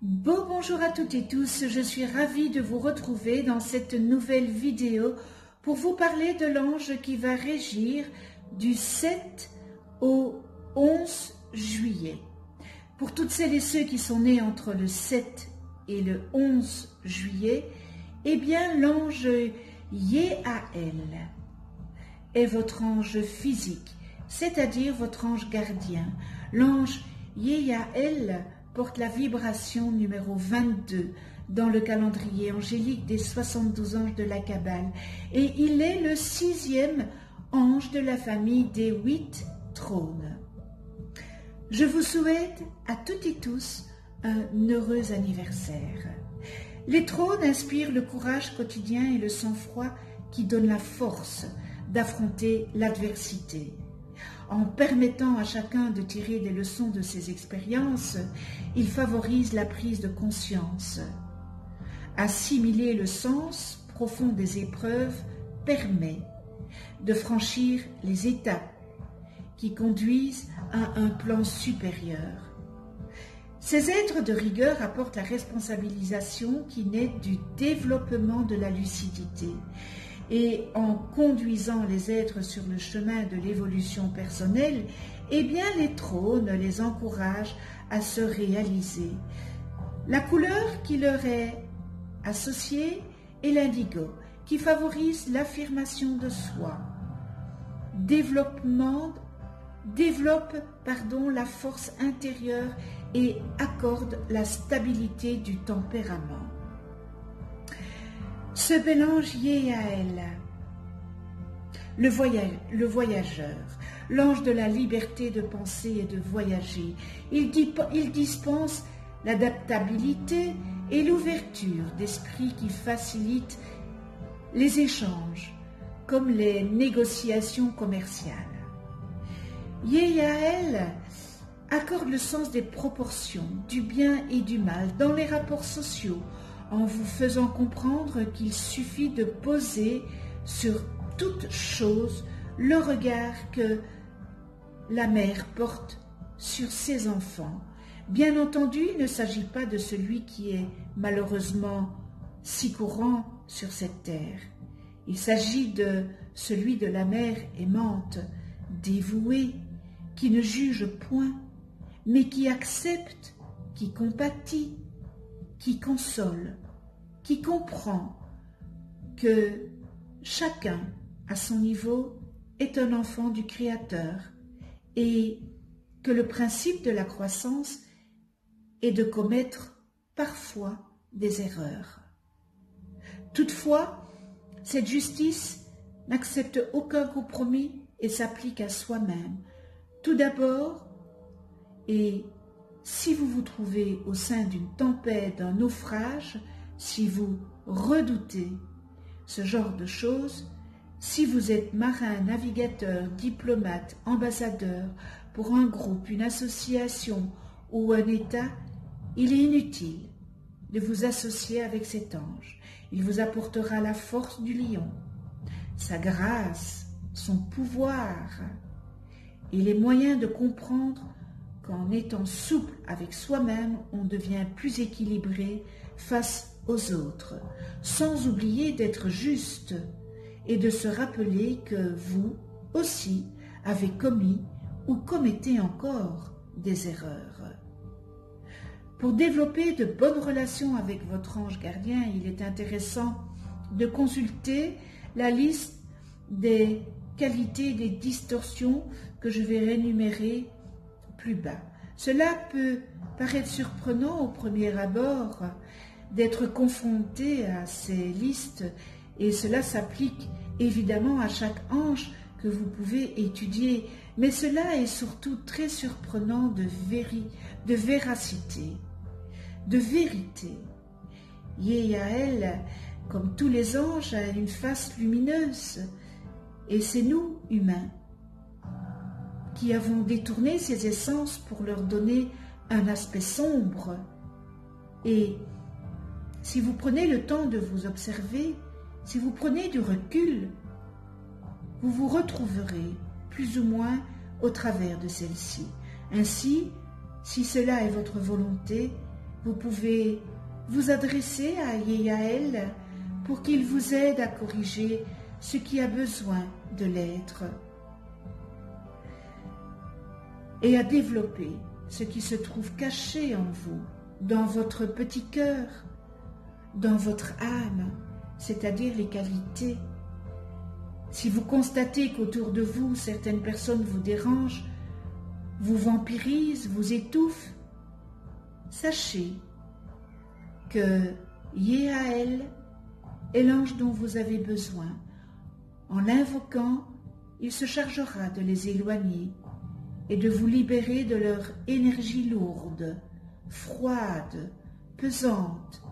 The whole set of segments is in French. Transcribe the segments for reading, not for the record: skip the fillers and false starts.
Bonjour à toutes et tous, je suis ravie de vous retrouver dans cette nouvelle vidéo pour vous parler de l'ange qui va régir du 7 au 11 juillet. Pour toutes celles et ceux qui sont nés entre le 7 et le 11 juillet, eh bien l'ange Yehael est votre ange physique, c'est-à-dire votre ange gardien. L'ange Yehael porte la vibration numéro 22 dans le calendrier angélique des 72 anges de la Kabbale et il est le 6e ange de la famille des 8 trônes. Je vous souhaite à toutes et tous un heureux anniversaire. Les trônes inspirent le courage quotidien et le sang-froid qui donnent la force d'affronter l'adversité. En permettant à chacun de tirer des leçons de ses expériences, il favorise la prise de conscience. Assimiler le sens profond des épreuves permet de franchir les étapes qui conduisent à un plan supérieur. Ces êtres de rigueur apportent la responsabilisation qui naît du développement de la lucidité. Et en conduisant les êtres sur le chemin de l'évolution personnelle, eh bien les trônes les encouragent à se réaliser. La couleur qui leur est associée est l'indigo, qui favorise l'affirmation de soi. Développe la force intérieure et accorde la stabilité du tempérament. Ce bel ange Yehael, le voyageur, l'ange de la liberté de penser et de voyager, il dispense l'adaptabilité et l'ouverture d'esprit qui facilite les échanges, comme les négociations commerciales. Yehael accorde le sens des proportions, du bien et du mal dans les rapports sociaux, en vous faisant comprendre qu'il suffit de poser sur toute chose le regard que la mère porte sur ses enfants. Bien entendu, il ne s'agit pas de celui qui est malheureusement si courant sur cette terre. Il s'agit de celui de la mère aimante, dévouée, qui ne juge point, mais qui accepte, qui compatit, qui console, qui comprend que chacun, à son niveau, est un enfant du Créateur et que le principe de la croissance est de commettre parfois des erreurs. Toutefois, cette justice n'accepte aucun compromis et s'applique à soi-même. Tout d'abord, et si vous vous trouvez au sein d'une tempête, d'un naufrage, si vous redoutez ce genre de choses, si vous êtes marin, navigateur, diplomate, ambassadeur pour un groupe, une association ou un État, il est inutile de vous associer avec cet ange. Il vous apportera la force du lion, sa grâce, son pouvoir et les moyens de comprendre qu'en étant souple avec soi-même, on devient plus équilibré face aux autres, sans oublier d'être juste et de se rappeler que vous aussi avez commis ou commettez encore des erreurs. Pour développer de bonnes relations avec votre ange gardien, il est intéressant de consulter la liste des qualités et des distorsions que je vais énumérer plus bas. Cela peut paraître surprenant au premier abord d'être confronté à ces listes et cela s'applique évidemment à chaque ange que vous pouvez étudier, mais cela est surtout très surprenant de véracité, de vérité. Yehael, comme tous les anges, a une face lumineuse et c'est nous, humains, qui avons détourné ces essences pour leur donner un aspect sombre. Et si vous prenez le temps de vous observer, si vous prenez du recul, vous vous retrouverez plus ou moins au travers de celle-ci. Ainsi, si cela est votre volonté, Vous pouvez vous adresser à Yeyael pour qu'il vous aide à corriger ce qui a besoin de l'être et à développer ce qui se trouve caché en vous, dans votre petit cœur, dans votre âme, c'est-à-dire les qualités. Si vous constatez qu'autour de vous, certaines personnes vous dérangent, vous vampirisent, vous étouffent, sachez que Yeyael est l'ange dont vous avez besoin. En l'invoquant, il se chargera de les éloigner et de vous libérer de leur énergie lourde, froide, pesante,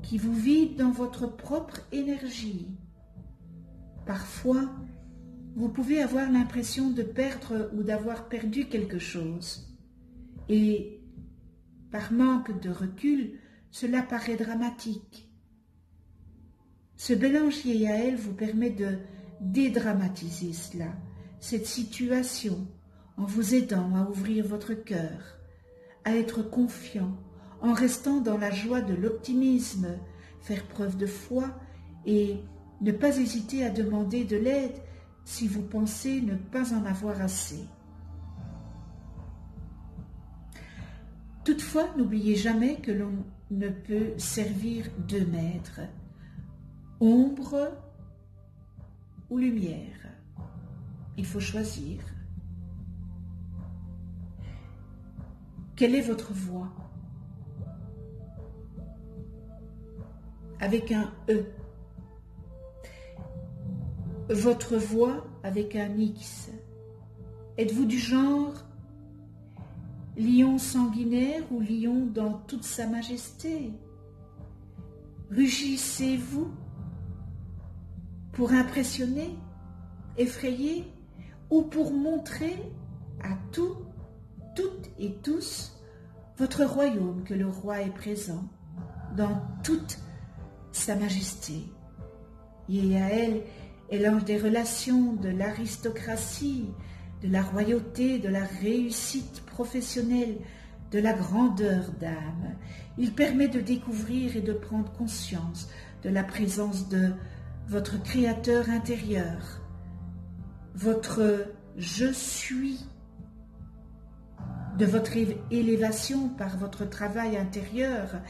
qui vous vide dans votre propre énergie. Parfois, vous pouvez avoir l'impression de perdre ou d'avoir perdu quelque chose. Et, par manque de recul, cela paraît dramatique. Ce mélange Yeyael vous permet de dédramatiser cela, cette situation, en vous aidant à ouvrir votre cœur, à être confiant, en restant dans la joie de l'optimisme, faire preuve de foi et ne pas hésiter à demander de l'aide si vous pensez ne pas en avoir assez. Toutefois, n'oubliez jamais que l'on ne peut servir deux maîtres, ombre ou lumière. Il faut choisir. Quelle est votre voix? Avec un E. Votre voix avec un X. Êtes-vous du genre lion sanguinaire ou lion dans toute sa majesté? Rugissez-vous pour impressionner, effrayer ou pour montrer à toutes et tous votre royaume que le roi est présent dans toute sa majesté? Yeyael est l'ange des relations, de l'aristocratie, de la royauté, de la réussite professionnelle, de la grandeur d'âme. Il permet de découvrir et de prendre conscience de la présence de votre Créateur intérieur, votre « je suis », de votre élévation par votre travail intérieur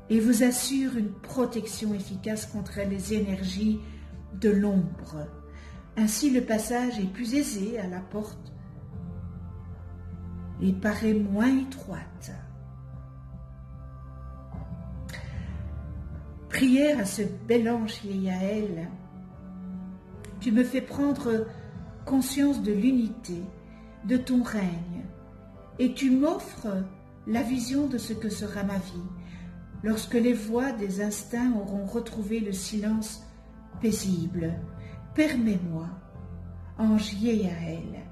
et vous assure une protection efficace contre les énergies de l'ombre. Ainsi, le passage est plus aisé à la porte et paraît moins étroite. Prière à ce bel ange Yeyael. Tu me fais prendre conscience de l'unité, de ton règne, et tu m'offres la vision de ce que sera ma vie, lorsque les voix des instincts auront retrouvé le silence paisible. Permets-moi, ange Yeyael,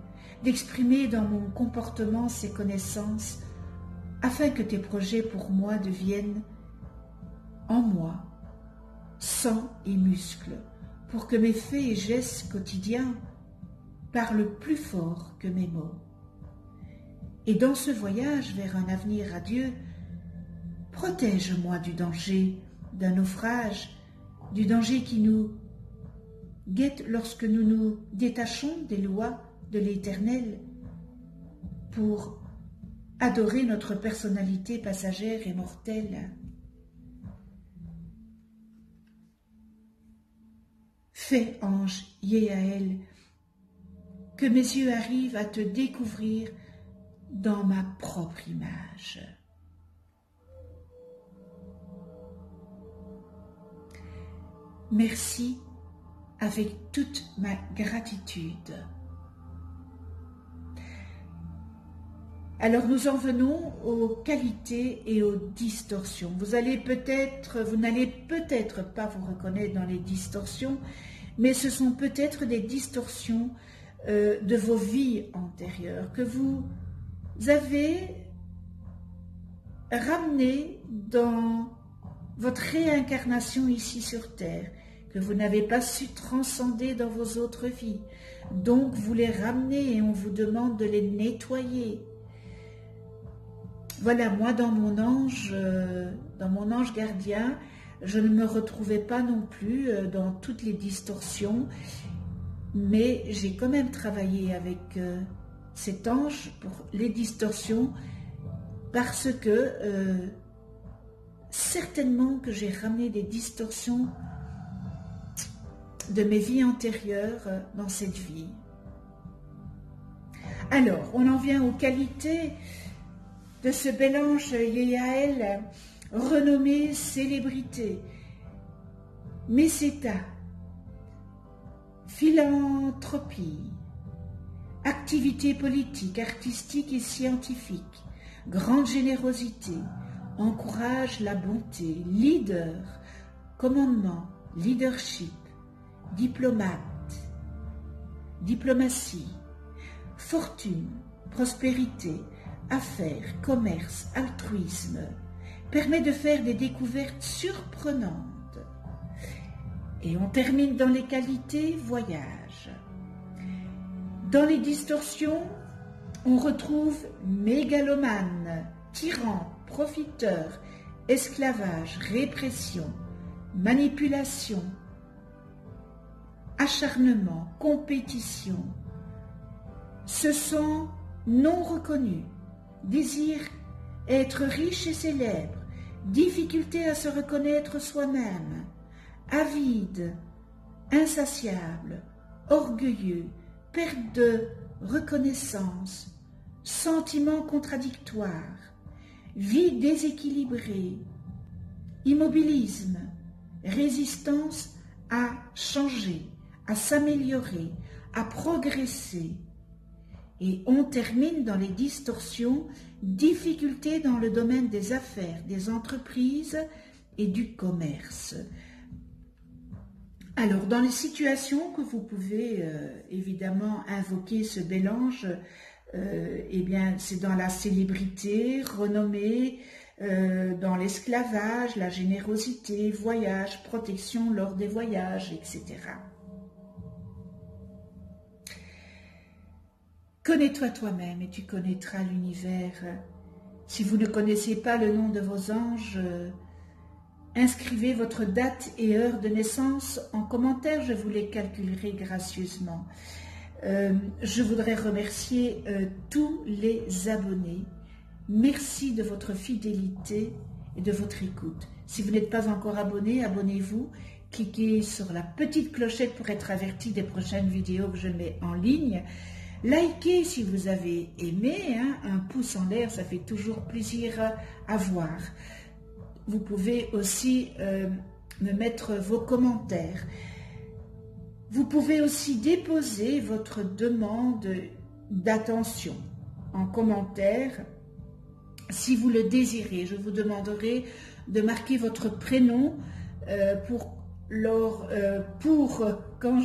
d'exprimer dans mon comportement ces connaissances, afin que tes projets pour moi deviennent en moi sang et muscles, pour que mes faits et gestes quotidiens parlent plus fort que mes mots. Et dans ce voyage vers un avenir radieux, protège-moi du danger d'un naufrage, du danger qui nous guette lorsque nous nous détachons des lois de l'Éternel pour adorer notre personnalité passagère et mortelle. Fais, ange Yeyael, que mes yeux arrivent à te découvrir dans ma propre image. Merci avec toute ma gratitude. Alors nous en venons aux qualités et aux distorsions. Vous n'allez peut-être pas vous reconnaître dans les distorsions, mais ce sont peut-être des distorsions de vos vies antérieures que vous avez ramenées dans votre réincarnation ici sur Terre, que vous n'avez pas su transcender dans vos autres vies. Donc vous les ramenez et on vous demande de les nettoyer. voilà, moi dans mon ange gardien, je ne me retrouvais pas non plus dans toutes les distorsions, mais j'ai quand même travaillé avec cet ange pour les distorsions, parce que certainement que j'ai ramené des distorsions de mes vies antérieures dans cette vie. Alors, on en vient aux qualités de ce bel ange Yehiel, renommé célébrité, Meseta, philanthropie, activité politique, artistique et scientifique, grande générosité, encourage la bonté, leader, commandement, leadership, diplomate, diplomatie, fortune, prospérité, affaires, commerce, altruisme, permet de faire des découvertes surprenantes. Et on termine dans les qualités, voyage. Dans les distorsions, on retrouve mégalomane, tyran, profiteur, esclavage, répression, manipulation, acharnement, compétition, se sent non reconnu, désir être riche et célèbre, difficulté à se reconnaître soi-même, avide, insatiable, orgueilleux, perte de reconnaissance, sentiments contradictoires, vie déséquilibrée, immobilisme, résistance à changer, à s'améliorer, à progresser. Et on termine dans les distorsions, difficultés dans le domaine des affaires, des entreprises et du commerce. Alors, dans les situations que vous pouvez évidemment invoquer ce bel ange, eh bien, c'est dans la célébrité, renommée, dans l'esclavage, la générosité, voyage, protection lors des voyages, etc. Connais-toi toi-même et tu connaîtras l'univers. Si vous ne connaissez pas le nom de vos anges, inscrivez votre date et heure de naissance en commentaire, je vous les calculerai gracieusement. Je voudrais remercier tous les abonnés. Merci de votre fidélité et de votre écoute. Si vous n'êtes pas encore abonné, abonnez-vous. Cliquez sur la petite clochette pour être averti des prochaines vidéos que je mets en ligne. Likez si vous avez aimé, hein, un pouce en l'air, ça fait toujours plaisir à voir. Vous pouvez aussi me mettre vos commentaires. Vous pouvez aussi déposer votre demande d'attention en commentaire si vous le désirez. Je vous demanderai de marquer votre prénom pour quand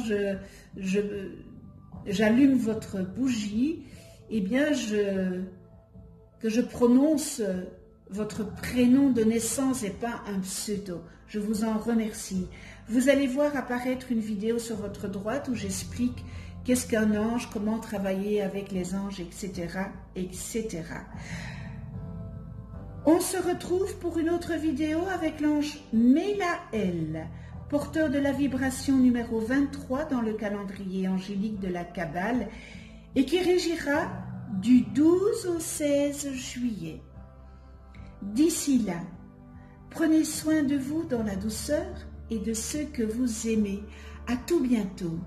j'allume votre bougie, eh bien que je prononce votre prénom de naissance et pas un pseudo. Je vous en remercie. Vous allez voir apparaître une vidéo sur votre droite où j'explique qu'est-ce qu'un ange, comment travailler avec les anges, etc., etc. On se retrouve pour une autre vidéo avec l'ange Mélaël, porteur de la vibration numéro 23 dans le calendrier angélique de la Kabbale et qui régira du 12 au 16 juillet. D'ici là, prenez soin de vous dans la douceur et de ceux que vous aimez. À tout bientôt.